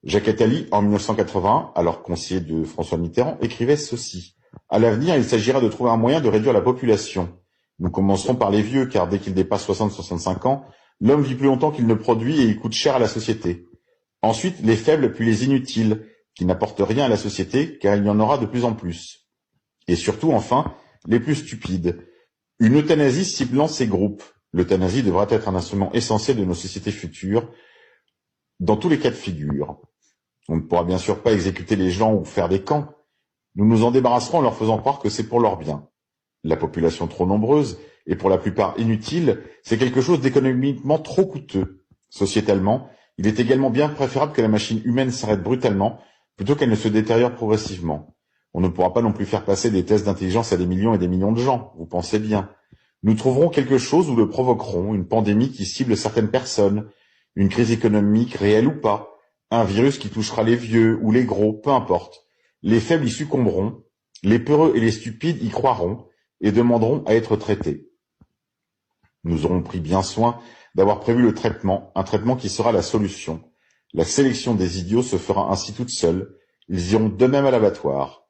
Jacques Attali, en 1981, alors conseiller de François Mitterrand, écrivait ceci. À l'avenir, il s'agira de trouver un moyen de réduire la population. Nous commencerons par les vieux, car dès qu'il dépasse 60-65 ans, l'homme vit plus longtemps qu'il ne produit et il coûte cher à la société. Ensuite, les faibles puis les inutiles, qui n'apportent rien à la société, car il y en aura de plus en plus. Et surtout, enfin, les plus stupides. Une euthanasie ciblant ces groupes. L'euthanasie devra être un instrument essentiel de nos sociétés futures, dans tous les cas de figure. On ne pourra bien sûr pas exécuter les gens ou faire des camps. Nous nous en débarrasserons en leur faisant croire que c'est pour leur bien. La population trop nombreuse, et pour la plupart inutile, c'est quelque chose d'économiquement trop coûteux. Sociétalement, il est également bien préférable que la machine humaine s'arrête brutalement, plutôt qu'elle ne se détériore progressivement. On ne pourra pas non plus faire passer des tests d'intelligence à des millions et des millions de gens, vous pensez bien. Nous trouverons quelque chose ou le provoquerons, une pandémie qui cible certaines personnes, une crise économique réelle ou pas, un virus qui touchera les vieux ou les gros, peu importe. Les faibles y succomberont, les peureux et les stupides y croiront et demanderont à être traités. Nous aurons pris bien soin d'avoir prévu le traitement, un traitement qui sera la solution. La sélection des idiots se fera ainsi toute seule, ils iront d'eux-mêmes à l'abattoir.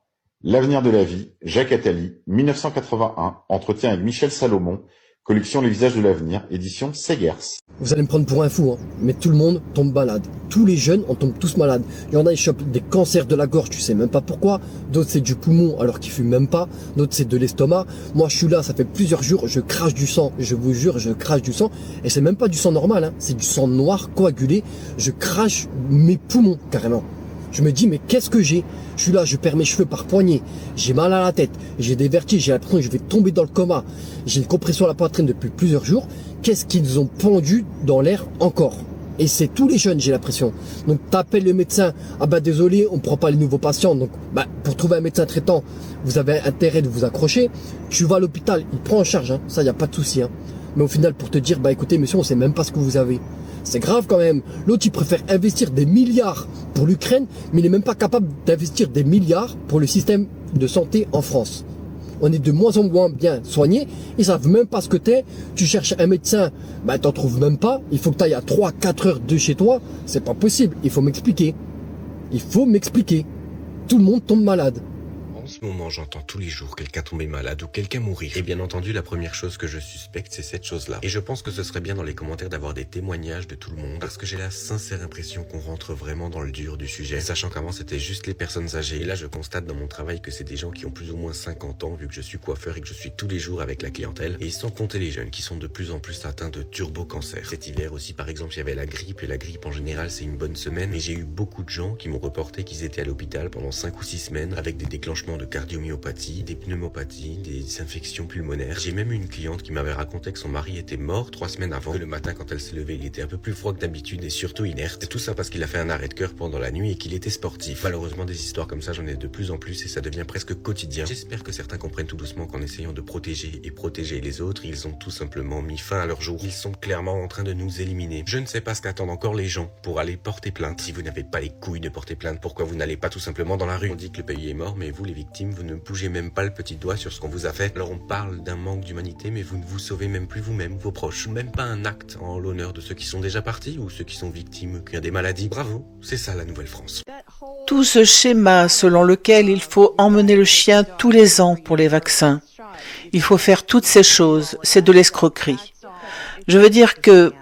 L'avenir de la vie, Jacques Attali, 1981, entretien avec Michel Salomon, collection Les visages de l'avenir, édition Segers. Vous allez me prendre pour un fou, hein, mais tout le monde tombe malade. Tous les jeunes, on tombe tous malades. Il y en a, ils chopent des cancers de la gorge, tu sais même pas pourquoi. D'autres, c'est du poumon, alors qu'ils fument même pas. D'autres, c'est de l'estomac. Moi, je suis là, ça fait plusieurs jours, je crache du sang. Je vous jure, je crache du sang. Et c'est même pas du sang normal, hein. C'est du sang noir, coagulé. Je crache mes poumons, carrément. Je me dis, mais qu'est-ce que j'ai? Je suis là, je perds mes cheveux par poignée. J'ai mal à la tête. J'ai des vertiges. J'ai l'impression que je vais tomber dans le coma. J'ai une compression à la poitrine depuis plusieurs jours. Qu'est-ce qu'ils ont pendu dans l'air encore? Et c'est tous les jeunes, j'ai l'impression. Donc, t'appelles le médecin. Ah bah, désolé, on ne prend pas les nouveaux patients. Donc, bah, pour trouver un médecin traitant, vous avez intérêt de vous accrocher. Tu vas à l'hôpital, il prend en charge, hein. Ça, il n'y a pas de souci, hein. Mais au final, pour te dire, bah, écoutez, monsieur, on sait même pas ce que vous avez. C'est grave quand même. L'autre, il préfère investir des milliards pour l'Ukraine, mais il n'est même pas capable d'investir des milliards pour le système de santé en France. On est de moins en moins bien soignés. Ils savent même pas ce que t'es. Tu cherches un médecin, bah t'en trouves même pas. Il faut que tu ailles à 3-4 heures de chez toi. C'est pas possible. Il faut m'expliquer. Il faut m'expliquer. Tout le monde tombe malade. En ce moment, j'entends tous les jours quelqu'un tomber malade ou quelqu'un mourir. Et bien entendu, la première chose que je suspecte, c'est cette chose-là. Et je pense que ce serait bien dans les commentaires d'avoir des témoignages de tout le monde, parce que j'ai la sincère impression qu'on rentre vraiment dans le dur du sujet, sachant qu'avant c'était juste les personnes âgées. Et là, je constate dans mon travail que c'est des gens qui ont plus ou moins 50 ans, vu que je suis coiffeur et que je suis tous les jours avec la clientèle. Et sans compter les jeunes qui sont de plus en plus atteints de turbo-cancer. Cet hiver aussi, par exemple, il y avait la grippe, et la grippe en général, c'est une bonne semaine. Et j'ai eu beaucoup de gens qui m'ont reporté qu'ils étaient à l'hôpital pendant 5 ou 6 semaines avec des déclenchements de cardiomyopathie, des pneumopathies, des infections pulmonaires. J'ai même eu une cliente qui m'avait raconté que son mari était mort 3 semaines avant, que le matin quand elle s'est levée, il était un peu plus froid que d'habitude et surtout inerte. Et tout ça parce qu'il a fait un arrêt de cœur pendant la nuit et qu'il était sportif. Malheureusement, des histoires comme ça, j'en ai de plus en plus et ça devient presque quotidien. J'espère que certains comprennent tout doucement qu'en essayant de protéger et protéger les autres, ils ont tout simplement mis fin à leur jour. Ils sont clairement en train de nous éliminer. Je ne sais pas ce qu'attendent encore les gens pour aller porter plainte. Si vous n'avez pas les couilles de porter plainte, pourquoi vous n'allez pas tout simplement dans la rue? On dit que le pays est mort, mais vous, les victimes, vous ne bougez même pas le petit doigt sur ce qu'on vous a fait. Alors on parle d'un manque d'humanité, mais vous ne vous sauvez même plus vous-même, vos proches. Même pas un acte en l'honneur de ceux qui sont déjà partis ou ceux qui sont victimes qui ont des maladies. Bravo, c'est ça la Nouvelle-France. Tout ce schéma selon lequel il faut emmener le chien tous les ans pour les vaccins, il faut faire toutes ces choses, c'est de l'escroquerie. Je veux dire que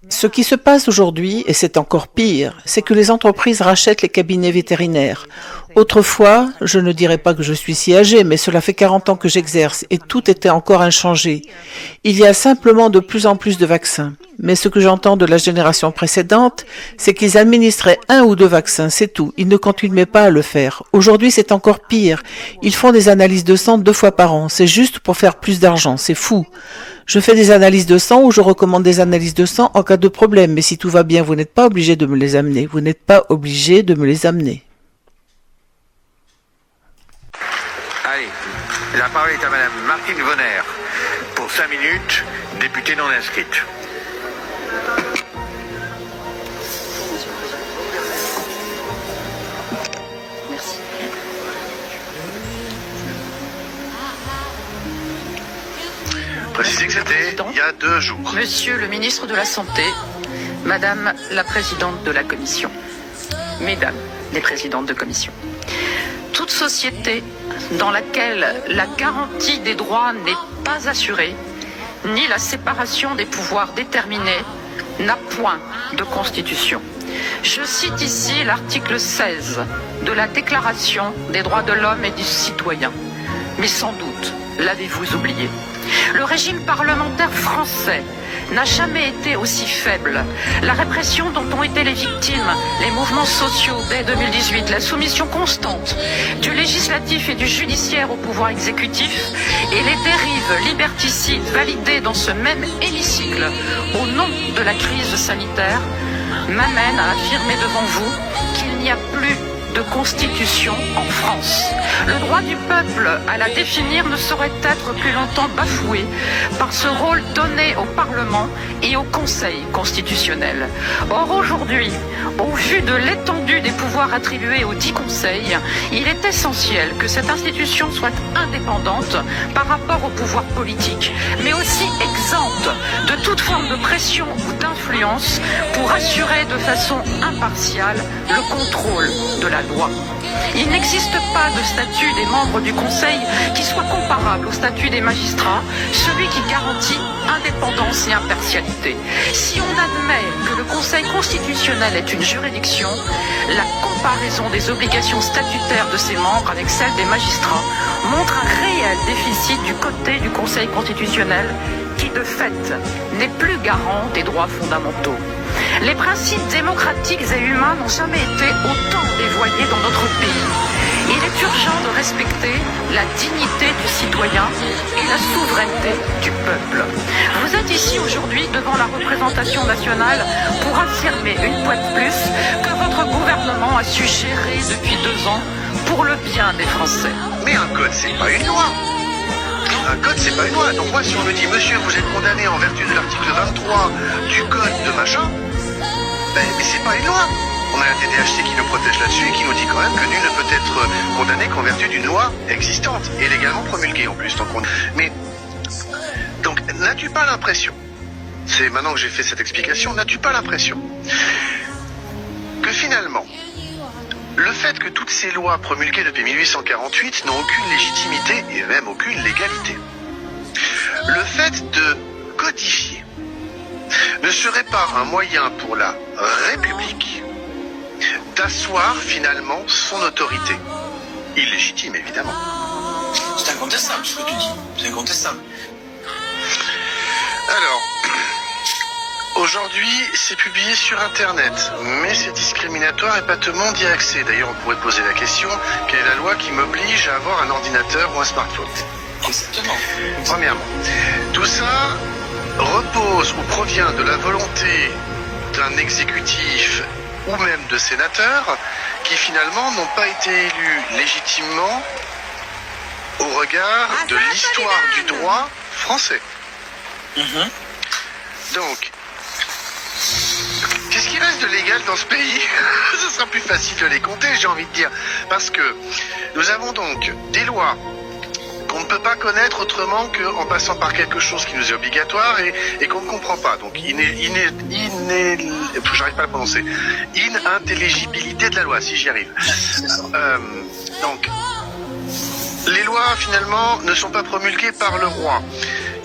ce qui se passe aujourd'hui, et c'est encore pire, c'est que les entreprises rachètent les cabinets vétérinaires. Autrefois, je ne dirais pas que je suis si âgée, mais cela fait 40 ans que j'exerce et tout était encore inchangé. Il y a simplement de plus en plus de vaccins. Mais ce que j'entends de la génération précédente, c'est qu'ils administraient 1 ou 2 vaccins, c'est tout. Ils ne continuaient pas à le faire. Aujourd'hui, c'est encore pire. Ils font des analyses de sang 2 fois par an. C'est juste pour faire plus d'argent. C'est fou. Je fais des analyses de sang ou je recommande des analyses de sang en cas de problème. Mais si tout va bien, vous n'êtes pas obligé de me les amener. Vous n'êtes pas obligé de me les amener. Allez, la parole est à Madame Martine Vonner pour 5 minutes, députée non inscrite. Merci. Précisez que c'était il y a 2 jours. Monsieur le ministre de la Santé, Madame la présidente de la commission, mesdames les présidentes de commission, toute société dans laquelle la garantie des droits n'est pas assurée, ni la séparation des pouvoirs déterminée, n'a point de constitution. Je cite ici l'article 16 de la Déclaration des droits de l'homme et du citoyen. Mais sans doute l'avez-vous oublié. Le régime parlementaire français n'a jamais été aussi faible. La répression dont ont été les victimes, les mouvements sociaux dès 2018, la soumission constante du législatif et du judiciaire au pouvoir exécutif et les dérives liberticides validées dans ce même hémicycle au nom de la crise sanitaire m'amènent à affirmer devant vous qu'il n'y a plus de constitution en France. Le droit du peuple à la définir ne saurait être plus longtemps bafoué par ce rôle donné au Parlement et au Conseil constitutionnel. Or aujourd'hui, au vu de l'étendue des pouvoirs attribués aux 10 conseils, il est essentiel que cette institution soit indépendante par rapport au pouvoir politique, mais aussi exempte de toute forme de pression ou d'influence pour assurer de façon impartiale le contrôle de la loi. Il n'existe pas de statut des membres du Conseil qui soit comparable au statut des magistrats, celui qui garantit indépendance et impartialité. Si on admet que le Conseil constitutionnel est une juridiction, la comparaison des obligations statutaires de ses membres avec celles des magistrats montre un réel déficit du côté du Conseil constitutionnel qui, de fait, n'est plus garant des droits fondamentaux. Les principes démocratiques et humains n'ont jamais été autant dévoyés dans notre pays. Il est urgent de respecter la dignité du citoyen et la souveraineté du peuple. Vous êtes ici aujourd'hui devant la représentation nationale pour affirmer une fois de plus que votre gouvernement a su gérer depuis 2 ans pour le bien des Français. Mais un code, c'est pas une loi. Un code, c'est pas une loi. Donc moi, si on me dit, monsieur, vous êtes condamné en vertu de l'article 23 du code de machin, mais c'est pas une loi. On a un TDHC qui nous protège là-dessus et qui nous dit quand même que nul ne peut être condamné qu'en vertu d'une loi existante et légalement promulguée en plus. Donc, n'as-tu pas l'impression, c'est maintenant que j'ai fait cette explication, n'as-tu pas l'impression que finalement, le fait que toutes ces lois promulguées depuis 1848 n'ont aucune légitimité et même aucune légalité, le fait de codifier ne serait pas un moyen pour la République d'asseoir finalement son autorité, illégitime évidemment. C'est incontestable ce que tu dis, c'est incontestable. Alors, aujourd'hui c'est publié sur internet, mais c'est discriminatoire et pas tout le monde y a accès. D'ailleurs on pourrait poser la question, quelle est la loi qui m'oblige à avoir un ordinateur ou un smartphone? Exactement. Premièrement, tout ça repose ou provient de la volonté d'un exécutif ou même de sénateurs qui finalement n'ont pas été élus légitimement au regard de l'histoire du droit français. Donc, qu'est-ce qui reste de légal dans ce pays? Ce sera plus facile de les compter, j'ai envie de dire. Parce que nous avons donc des lois qu'on ne peut pas connaître autrement qu'en passant par quelque chose qui nous est obligatoire et qu'on ne comprend pas. Donc, j'arrive pas à le prononcer. Inintelligibilité de la loi, si j'y arrive. Donc, les lois, finalement, ne sont pas promulguées par le roi.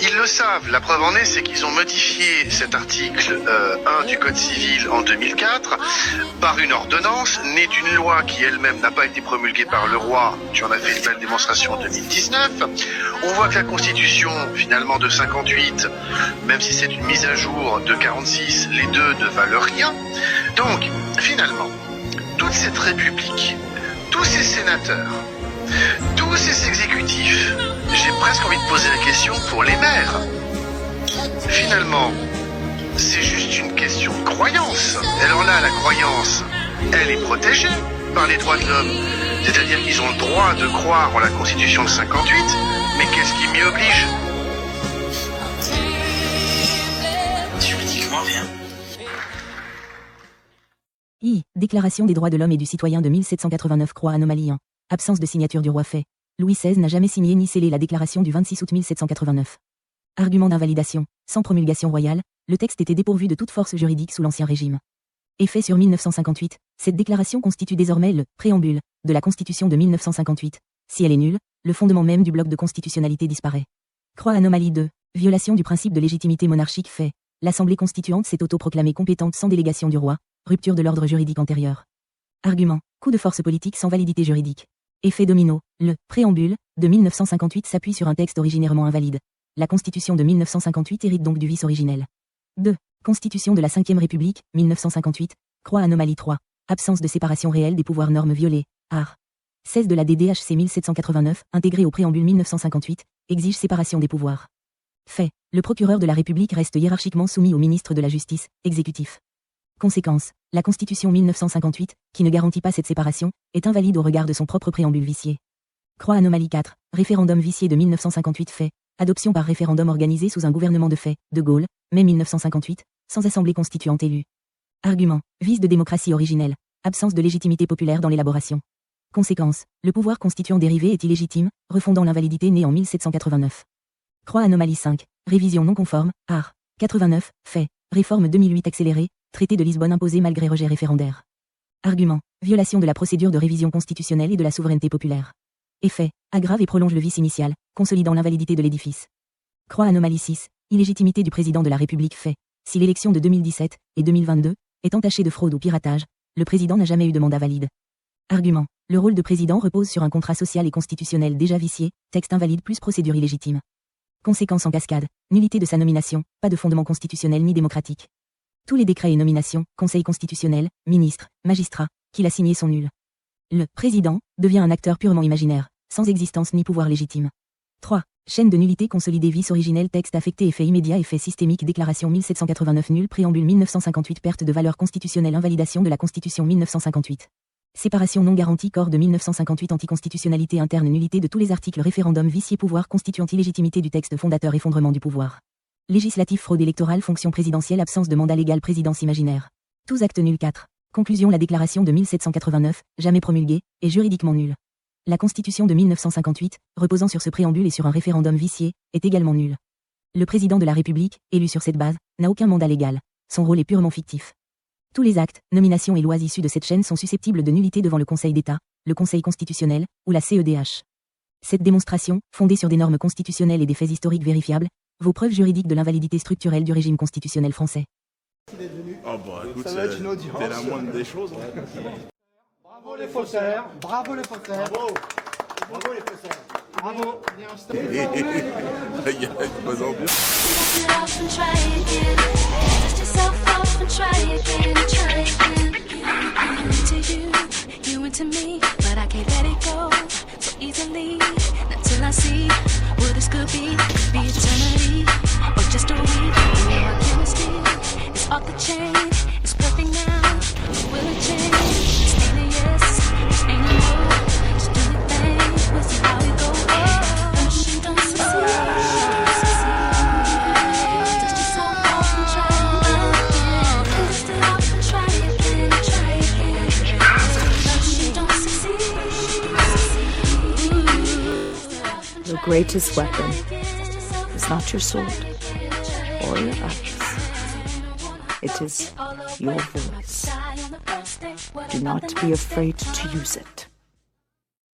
Ils le savent. La preuve en est, c'est qu'ils ont modifié cet article 1 du Code civil en 2004 par une ordonnance née d'une loi qui elle-même n'a pas été promulguée par le roi. Tu en as fait une belle démonstration en 2019. On voit que la Constitution, finalement, de 58, même si c'est une mise à jour de 46, les deux ne valent rien. Donc, finalement, toute cette République, tous ces sénateurs, tous ces exécutifs, j'ai presque envie de poser la question pour les maires. Finalement, c'est juste une question de croyance. Alors là, la croyance, elle est protégée par les droits de l'homme. C'est-à-dire qu'ils ont le droit de croire en la Constitution de 58, mais qu'est-ce qui m'y oblige? Juridiquement, rien. Déclaration des droits de l'homme et du citoyen de 1789. Croix anomalie 1. Absence de signature du roi fait. Louis XVI n'a jamais signé ni scellé la déclaration du 26 août 1789. Argument d'invalidation. Sans promulgation royale, le texte était dépourvu de toute force juridique sous l'Ancien Régime. Effet sur 1958, cette déclaration constitue désormais le préambule de la Constitution de 1958. Si elle est nulle, le fondement même du bloc de constitutionnalité disparaît. Croix anomalie 2. Violation du principe de légitimité monarchique fait. L'Assemblée constituante s'est autoproclamée compétente sans délégation du roi, rupture de l'ordre juridique antérieur. Argument. Coup de force politique sans validité juridique. Effet domino. Le préambule de 1958 s'appuie sur un texte originairement invalide. La Constitution de 1958 hérite donc du vice originel. 2. Constitution de la Ve République, 1958. Croix anomalie 3. Absence de séparation réelle des pouvoirs normes violées. Art. 16 de la DDHC 1789, intégrée au préambule 1958, exige séparation des pouvoirs. Fait. Le procureur de la République reste hiérarchiquement soumis au ministre de la Justice, exécutif. Conséquence. La Constitution 1958, qui ne garantit pas cette séparation, est invalide au regard de son propre préambule vicié. Croix anomalie 4. Référendum vicié de 1958 fait. Adoption par référendum organisé sous un gouvernement de fait, de Gaulle, mai 1958, sans assemblée constituante élue. Argument. Vice de démocratie originelle. Absence de légitimité populaire dans l'élaboration. Conséquence. Le pouvoir constituant dérivé est illégitime, refondant l'invalidité née en 1789. Croix anomalie 5. Révision non conforme, art. 89, fait. Réforme 2008 accélérée, traité de Lisbonne imposé malgré rejet référendaire. Argument. Violation de la procédure de révision constitutionnelle et de la souveraineté populaire. Effet. Aggrave et prolonge le vice initial, consolidant l'invalidité de l'édifice. Croix anomalie 6. Illégitimité du président de la République fait. Si l'élection de 2017 et 2022 est entachée de fraude ou piratage, le président n'a jamais eu de mandat valide. Argument. Le rôle de président repose sur un contrat social et constitutionnel déjà vicié, texte invalide plus procédure illégitime. Conséquence en cascade. Nullité de sa nomination, pas de fondement constitutionnel ni démocratique. Tous les décrets et nominations, conseil constitutionnel, ministres, magistrats, qu'il a signés sont nuls. Le président devient un acteur purement imaginaire, sans existence ni pouvoir légitime. 3. Chaîne de nullité consolidée vice originel texte affecté effet immédiat effet systémique déclaration 1789 nul préambule 1958 perte de valeur constitutionnelle invalidation de la Constitution 1958. Séparation non garantie corps de 1958 anticonstitutionnalité interne nullité de tous les articles référendum vicié pouvoir constituant illégitimité du texte fondateur effondrement du pouvoir. Législatif fraude électorale fonction présidentielle absence de mandat légal présidence imaginaire. Tous actes nuls 4. Conclusion la déclaration de 1789, jamais promulguée, est juridiquement nulle. La Constitution de 1958, reposant sur ce préambule et sur un référendum vicié, est également nulle. Le président de la République, élu sur cette base, n'a aucun mandat légal. Son rôle est purement fictif. Tous les actes, nominations et lois issues de cette chaîne sont susceptibles de nullité devant le Conseil d'État, le Conseil constitutionnel, ou la CEDH. Cette démonstration, fondée sur des normes constitutionnelles et des faits historiques vérifiables, vaut preuve juridique de l'invalidité structurelle du régime constitutionnel français. Oh bah écoute, c'est la moindre des choses. Bravo les faussaires, bravo les faussaires. Bravo, bravo les faussaires. Bravo. Il y a une bonne ambiance. You into me, but I can't let it go so easily. Until I see what this could be eternity or just a week. Our chemistry is off the chain, it's perfect now. Will it change? This ain't a yes, this ain't a no. Just do the thing, we'll see how it goes. Oh, she don't succeed. Your greatest weapon is not your sword or your axe. It is your voice. Do not be afraid to use it.